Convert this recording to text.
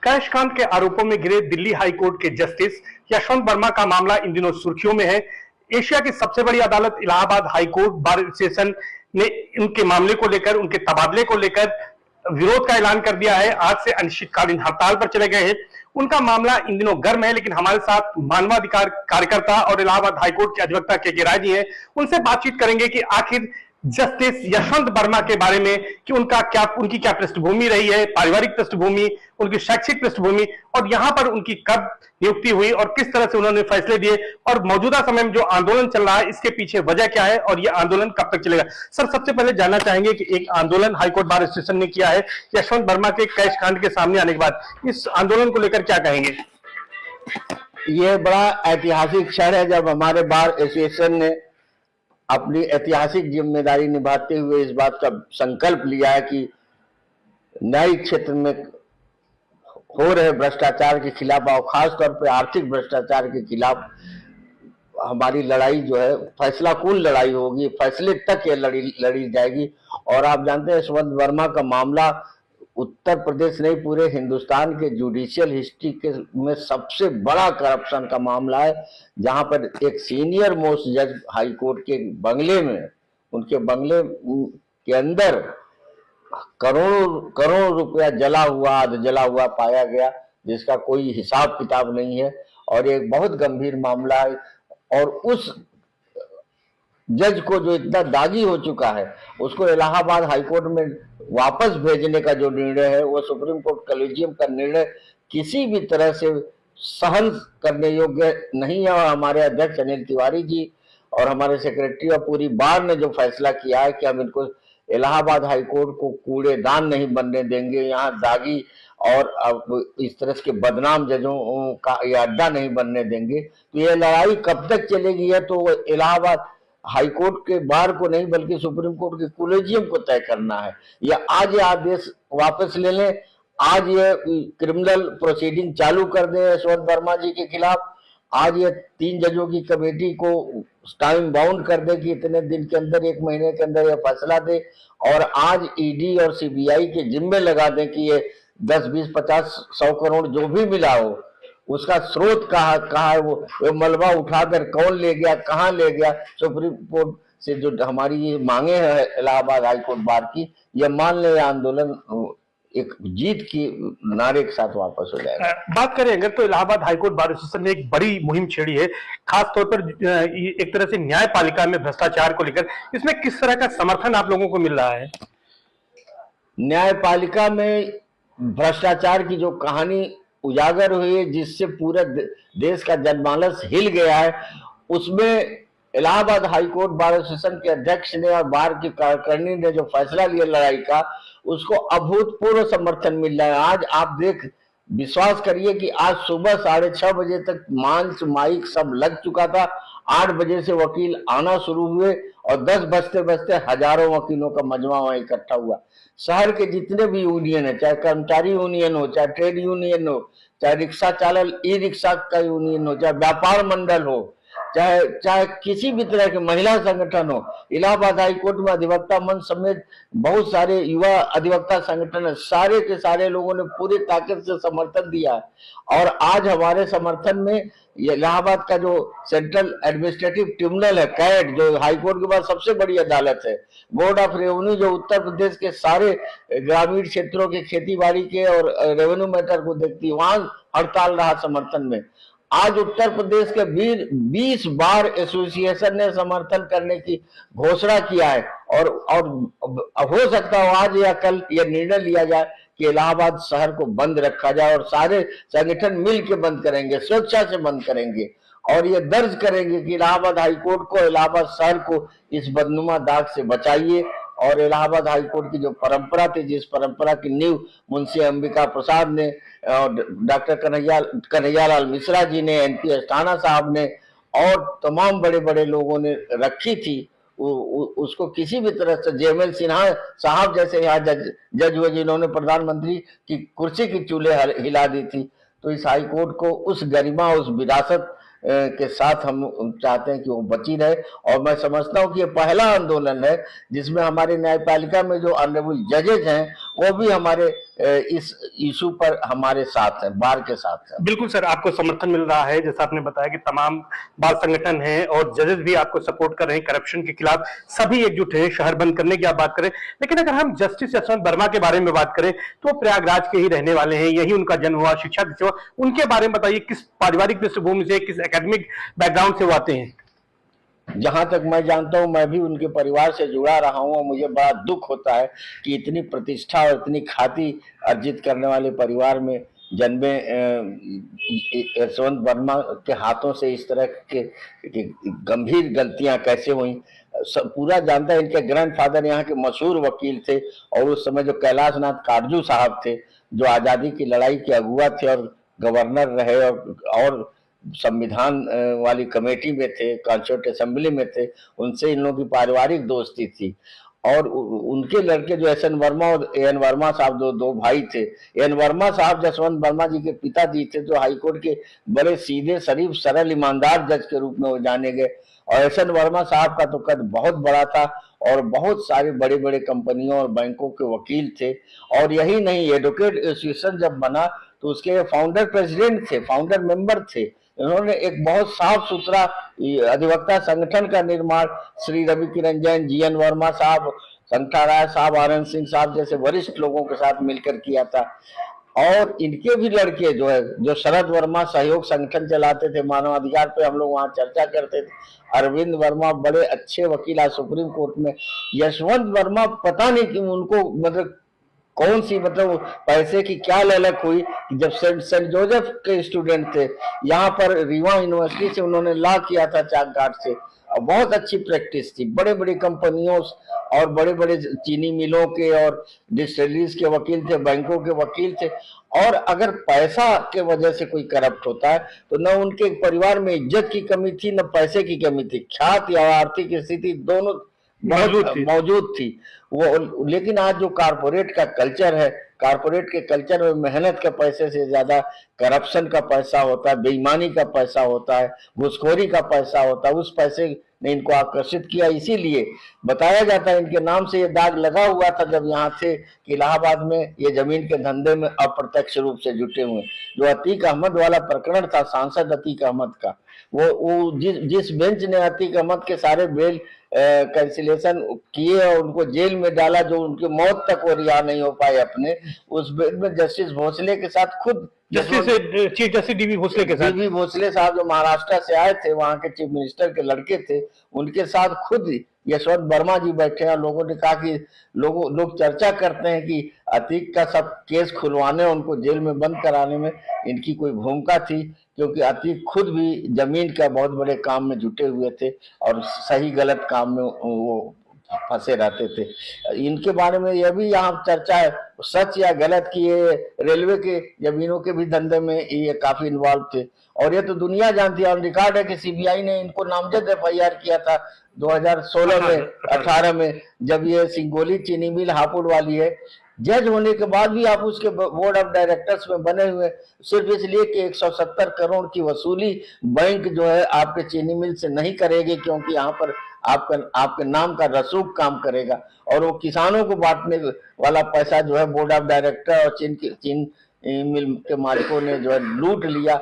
Cash कांड के आरोपों में घिरे दिल्ली हाई कोर्ट के जस्टिस यशवंत वर्मा का मामला इन दिनों सुर्खियों में है। एशिया की सबसे बड़ी अदालत Allahabad high court bar association ने उनके मामले को लेकर, उनके तबादले को लेकर विरोध का ऐलान कर दिया है। आज से अनिश्चितकालीन हड़ताल पर चले गए हैं। उनका मामला इन दिनों गर्म है, लेकिन हमारे साथ मानवाधिकार कार्यकर्ता और इलाहाबाद हाईकोर्ट के अधिवक्ता के राय जी हैं। उनसे बातचीत करेंगे कि आखिर जस्टिस यशवंत वर्मा के बारे में कि उनकी क्या पृष्ठभूमि रही है, पारिवारिक पृष्ठभूमि, उनकी शैक्षिक पृष्ठभूमि, और यहां पर उनकी कब नियुक्ति हुई और किस तरह से उन्होंने फैसले दिए, और मौजूदा समय में जो आंदोलन चल रहा है इसके पीछे वजह क्या है और यह आंदोलन कब तक चलेगा। सर, सबसे पहले जानना चाहेंगे कि एक आंदोलन हाईकोर्ट बार एसोसिएशन ने किया है यशवंत वर्मा के कैश कांड के सामने आने के बाद, इस आंदोलन को लेकर क्या कहेंगे? यह बड़ा ऐतिहासिक क्षण है जब हमारे बार एसोसिएशन ने अपनी ऐतिहासिक जिम्मेदारी निभाते हुए इस बात का संकल्प लिया है कि न्यायिक क्षेत्र में हो रहे भ्रष्टाचार के खिलाफ और खासतौर पर आर्थिक भ्रष्टाचार के खिलाफ हमारी लड़ाई जो है फैसला कुल लड़ाई होगी, फैसले तक ये लड़ी जाएगी। और आप जानते हैं यशवंत वर्मा का मामला उत्तर प्रदेश नहीं पूरे हिंदुस्तान के जुडिशियल हिस्ट्री के में सबसे बड़ा करप्शन का मामला है, जहां पर एक सीनियर मोस्ट जज हाई कोर्ट के बंगले में, उनके बंगले के अंदर करोड़ों रुपया जला हुआ पाया गया, जिसका कोई हिसाब किताब नहीं है और एक बहुत गंभीर मामला है। और उस जज को जो इतना दागी हो चुका है उसको इलाहाबाद हाईकोर्ट में वापस भेजने का जो निर्णय है वो सुप्रीम कोर्ट कॉलेजियम का निर्णय किसी भी तरह से सहन करने योग्य नहीं है। और हमारे अध्यक्ष अनिल तिवारी जी और हमारे सेक्रेटरी और पूरी बार ने जो फैसला किया है कि हम इनको इलाहाबाद हाईकोर्ट को कूड़ेदान नहीं बनने देंगे, यहाँ दागी और अब इस तरह के बदनाम जजों का ये अड्डा नहीं बनने देंगे। तो ये लड़ाई कब तक चलेगी है तो इलाहाबाद हाईकोर्ट के बार को नहीं बल्कि सुप्रीम कोर्ट के कॉलेजियम को तय करना है। या आज ये आदेश वापस ले लें, आज ये क्रिमिनल प्रोसीडिंग चालू कर दें यशवंत वर्मा जी के खिलाफ, आज ये 3 जजों की कमेटी को टाइम बाउंड कर दे कि इतने दिन के अंदर, 1 महीने के अंदर ये फैसला दे, और आज ईडी और सीबीआई के जिम्मे लगा दें कि ये 10, 20, 50, 100 करोड़ जो भी मिला हो उसका स्रोत कहाँ है, वो मलबा उठाकर कौन ले गया, कहाँ ले गया। सुप्रीम कोर्ट से जो हमारी ये मांगे हैं इलाहाबाद हाईकोर्ट बार की, ये मान ले आंदोलन एक जीत की नारे के साथ वापस हो जाएगा। बात करें अगर तो इलाहाबाद हाईकोर्ट बार एसोसिएशन ने एक बड़ी मुहिम छेड़ी है, खासतौर पर एक तरह से न्यायपालिका में भ्रष्टाचार को लेकर। इसमें किस तरह का समर्थन आप लोगों को मिल रहा है? न्यायपालिका में भ्रष्टाचार की जो कहानी उजागर हुई है, जिससे पूरे देश का जनमानस हिल गया है, उसमें इलाहाबाद हाईकोर्ट बार एसोसिएशन के अध्यक्ष ने और बार की कार्यकारिणी ने जो फैसला लिया लड़ाई का, उसको अभूतपूर्व समर्थन मिल रहा है। आज आप विश्वास करिए कि आज सुबह 6:30 बजे तक मंच माइक सब लग चुका था। 8 बजे से वकील आना शुरू हुए और 10 बजते हजारों वकीलों का मजमा वहां इकट्ठा हुआ। शहर के जितने भी यूनियन है, चाहे कर्मचारी यूनियन हो, चाहे ट्रेड यूनियन हो, चाहे रिक्शा चालक ई रिक्शा का यूनियन हो, चाहे व्यापार मंडल हो, चाहे किसी भी तरह के महिला संगठन हो, इलाहाबाद हाईकोर्ट में अधिवक्ता मंच समेत बहुत सारे युवा अधिवक्ता संगठन है, सारे के सारे लोगों ने पूरी ताकत से समर्थन दिया। और आज हमारे समर्थन में इलाहाबाद का जो सेंट्रल एडमिनिस्ट्रेटिव ट्रिब्यूनल है, कैट, जो हाईकोर्ट के बाद सबसे बड़ी अदालत है, बोर्ड ऑफ रेवेन्यू जो उत्तर प्रदेश के सारे ग्रामीण क्षेत्रों के खेती बाड़ी के और रेवेन्यू मैटर को देखती है, वहां हड़ताल रहा समर्थन में। आज उत्तर प्रदेश के 20 बार एसोसिएशन ने समर्थन करने की घोषणा किया है और हो सकता हो आज या कल यह निर्णय लिया जाए कि इलाहाबाद शहर को बंद रखा जाए और सारे संगठन मिल के बंद करेंगे, स्वेच्छा से बंद करेंगे और ये दर्ज करेंगे कि इलाहाबाद हाईकोर्ट को, इलाहाबाद शहर को इस बदनुमा दाग से बचाइए। और इलाहाबाद हाईकोर्ट की जो परंपरा थी, जिस परंपरा की नींव मुंशी अंबिका प्रसाद ने, डॉक्टर कन्हैयालाल मिश्रा जी ने, एनपी अस्थाना साहब ने और तमाम बड़े बड़े लोगों ने रखी थी, उसको किसी भी तरह से, जेएमएल सिन्हा साहब जैसे यहाँ जज हुए जिन्होंने प्रधानमंत्री की कुर्सी की चूल्हे हिला दी थी, तो इस हाईकोर्ट को उस गरिमा, उस विरासत के साथ हम चाहते हैं कि वो बची रहे। और मैं समझता हूँ कि ये पहला आंदोलन है जिसमें हमारे न्यायपालिका में जो ऑनरेबल जजेज हैं वो भी हमारे इस इशू पर हमारे साथ है, बार के साथ है। बिल्कुल सर, आपको समर्थन मिल रहा है, जैसा आपने बताया कि तमाम बाल संगठन हैं और जजेस भी आपको सपोर्ट कर रहे हैं, करप्शन के खिलाफ सभी एकजुट हैं शहर बंद करने की आप बात करें। लेकिन अगर हम जस्टिस यशवंत वर्मा के बारे में बात करें तो प्रयागराज के ही रहने वाले हैं, यही उनका जन्म हुआ, शिक्षा दीक्षा हुआ, उनके बारे में बताइए, किस पारिवारिक पृष्ठभूमि से, किस एकेडमिक बैकग्राउंड से वो आते हैं? जहां तक मैं जानता हूं, मैं भी उनके परिवार से जुड़ा रहा हूं और मुझे बड़ा दुख होता है कि इतनी प्रतिष्ठा और इतनी ख्याति अर्जित करने वाले परिवार में जन्मे यशवंत वर्मा के हाथों से इस तरह के गंभीर गलतियां कैसे हुई। सब पूरा जानता है। इनके ग्रैंडफादर यहाँ के मशहूर वकील थे और उस समय जो कैलाश नाथ काटजू साहब थे, जो आज़ादी की लड़ाई के अगुआ थे और गवर्नर रहे और संविधान वाली कमेटी में थे, कॉन्स्टिट्यूंट असेंबली में थे, उनसे इन लोगों की पारिवारिक दोस्ती थी। और उनके लड़के जो एस एन वर्मा और ए एन वर्मा साहब, दो भाई थे। ए एन वर्मा साहब जसवंत वर्मा जी के पिताजी थे, जो हाईकोर्ट के बड़े सीधे, शरीफ, सरल, ईमानदार जज के रूप में वो जाने गए। और एस एन वर्मा साहब का तो कद बहुत बड़ा था और बहुत सारे बड़े बड़े कंपनियों और बैंकों के वकील थे। और यही नहीं, एडवोकेट एसोसिएशन जब बना तो उसके फाउंडर प्रेसिडेंट थे, फाउंडर मेंबर थे। इन्होंने एक बहुत साफ सुथरा अधिवक्ता संगठन का निर्माण श्री रवि किरण जैन, जी एन वर्मा साहब, शंकर राय साहब, आनंद सिंह साहब जैसे वरिष्ठ लोगों के साथ मिलकर किया था। और इनके भी लड़के जो है, जो शरद वर्मा सहयोग संगठन चलाते थे, मानवाधिकार पे हम लोग वहां चर्चा करते थे, अरविंद वर्मा बड़े अच्छे वकील आज सुप्रीम कोर्ट में। यशवंत वर्मा पता नहीं कि उनको मतलब कौन सी मतलब पैसे की क्या ललक हुई कि जब सेंट जोसेफ के स्टूडेंट थे, यहाँ पर रीवा यूनिवर्सिटी से उन्होंने लॉ किया था चाक घाट से, और बहुत अच्छी प्रैक्टिस थी। बड़े बड़ी कंपनियों और बड़े बड़े चीनी मिलों के और डिस्टिलरीज के वकील थे, बैंकों के वकील थे। और अगर पैसा के वजह से कोई करप्ट होता है तो न उनके परिवार में इज्जत की कमी थी, न पैसे की कमी थी, ख्याति और आर्थिक स्थिति दोनों मौजूद थी वो। लेकिन आज जो कारपोरेट का कल्चर है, कारपोरेट के कल्चर में मेहनत के पैसे से ज्यादा करप्शन का पैसा होता है, बेईमानी का पैसा होता है, घुसखोरी का पैसा होता है। उस पैसे ने इनको आकर्षित किया, इसीलिए बताया जाता है इनके नाम से ये दाग लगा हुआ था जब यहाँ थे कि इलाहाबाद में ये जमीन के धंधे में अप्रत्यक्ष रूप से जुटे हुए। जो अतीक अहमद वाला प्रकरण था, सांसद अतीक अहमद का, वो जिस बेंच ने अतीक अहमद के सारे बेल कैंसिलेशन किए और उनको जेल में डाला, जो उनकी मौत तक वो रिहा नहीं हो पाए अपने, उस बेंच में जस्टिस भोसले के साथ खुद चीफ जस्टिस डीवी भोसले के साथ, डीवी भोसले साहब जो महाराष्ट्र से आए थे, वहां के चीफ मिनिस्टर के लड़के थे, उनके साथ खुद यशवंत वर्मा जी बैठे हैं। लोगों ने कहा कि लोग चर्चा करते हैं कि अतीक का सब केस खुलवाने, उनको जेल में बंद कराने में इनकी कोई भूमिका थी, क्योंकि अतीक खुद भी जमीन का बहुत बड़े काम में जुटे हुए थे और सही गलत काम में वो फंसे रहते थे। इनके बारे में यह भी यहाँ चर्चा है, सच या गलत, कि ये रेलवे के जमीनों के भी धंधे में ये काफी इन्वॉल्व थे। और ये तो दुनिया जानती है, और रिकॉर्ड है कि सीबीआई ने इनको नामजद एफआईआर किया था 2016 में, 18 में, जब ये सिंगोली चीनी मिल हापुड़ वाली है। जज होने के बाद भी आप उसके बोर्ड ऑफ डायरेक्टर्स में बने हुए, सिर्फ इसलिए कि 170 करोड़ की वसूली बैंक जो है आपके चीनी मिल से नहीं करेगी, क्योंकि यहाँ पर आपके नाम का रसूख काम करेगा। और वो किसानों को बांटने वाला पैसा जो है बोर्ड ऑफ डायरेक्टर और चीन मिल के मालिकों ने जो है लूट लिया।